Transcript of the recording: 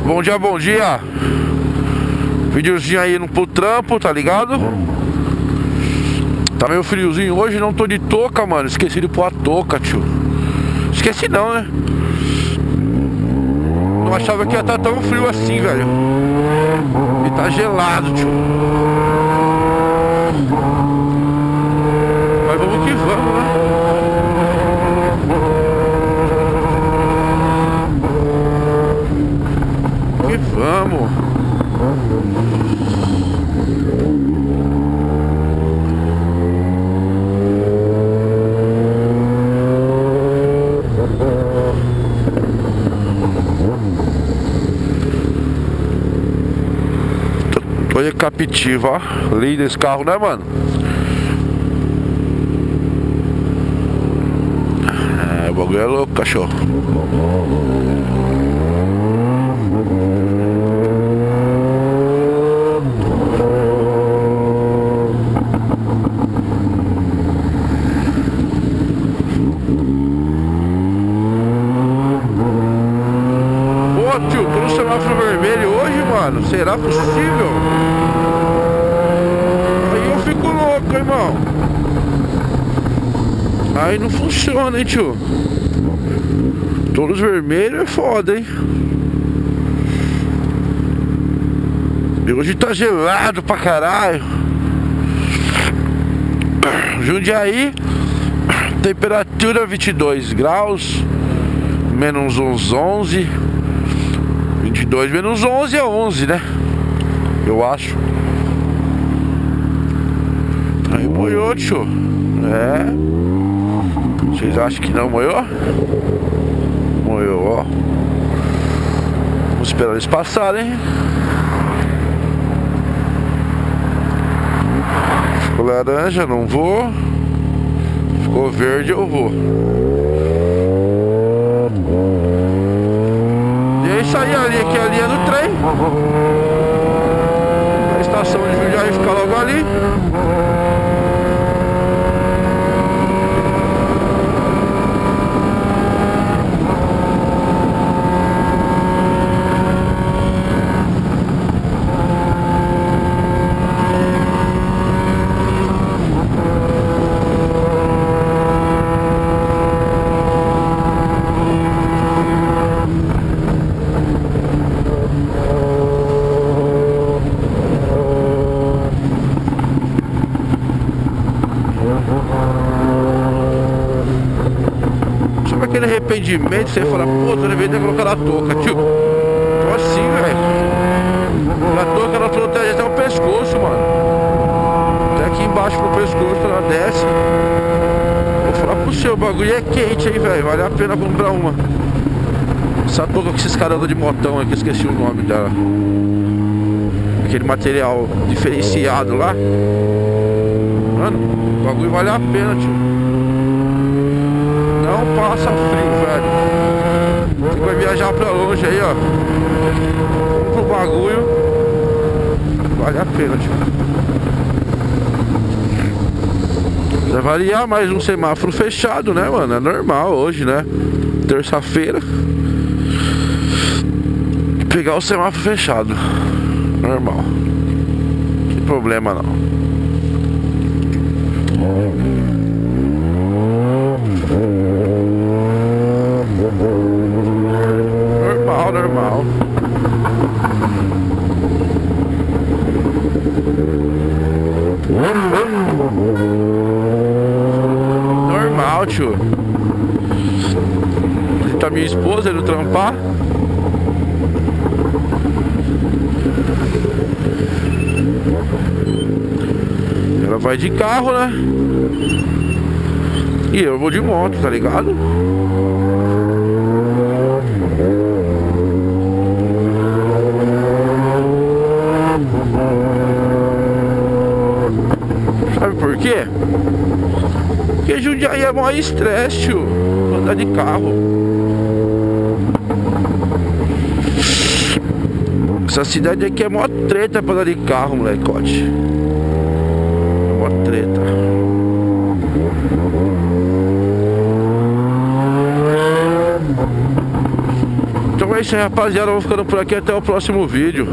Bom dia, bom dia. Videozinho aí pro trampo, tá ligado? Tá meio friozinho hoje, não tô de touca, mano. Esqueci de pôr a touca, tio. Esqueci não, né? Não achava que ia estar tão frio assim, velho. E tá gelado, tio. Mas vamos que vamos, né? Que vamos. Olha captiva, ó. Lindo esse carro, né, mano? É, o bagulho é louco, cachorro. Pô, tio, tô no semáforo vermelho hoje, mano. Será possível? Aí eu fico louco, irmão. Aí não funciona, hein, tio. Todos vermelhos é foda, hein. E hoje tá gelado pra caralho. Jundiaí, temperatura 22 graus, menos uns 11. 22 menos 11 é 11, né? Eu acho. Aí moiou, tio. É. Vocês acham que não moiou? Moiou, ó. Vamos esperar eles passarem. Ficou laranja, não vou. Ficou verde, eu vou. E é isso aí, ali, aqui é a linha do trem. A estação de Jundiaí fica logo ali. Sabe aquele arrependimento, você fala, pô, toda vez tem que colocar a touca, tio. Tô assim, velho. A touca ela protege até o pescoço, mano. Até aqui embaixo pro pescoço, ela desce. Vou falar pro seu, o bagulho é quente aí, velho. Vale a pena comprar uma. Essa touca que esses caras andam de motão aí, que eu esqueci o nome dela. Aquele material diferenciado lá. Mano, o bagulho vale a pena, tio. Não passa frio, velho. Você vai viajar pra longe aí, ó. Vamos pro bagulho. Vale a pena, tio. Vai variar mais um semáforo fechado, né, mano? É normal hoje, né? Terça-feira. Pegar o semáforo fechado. Normal. Não tem problema não. Normal. Normal, tio. Tá minha esposa indo trampar. Ela vai de carro, né? E eu vou de moto, tá ligado? Sabe por quê? Porque Jundiaí é maior estresse, tio. Andar de carro. Essa cidade aqui é mó treta pra andar de carro, molecote. É mó treta. Então é isso aí, rapaziada. Eu vou ficando por aqui até o próximo vídeo.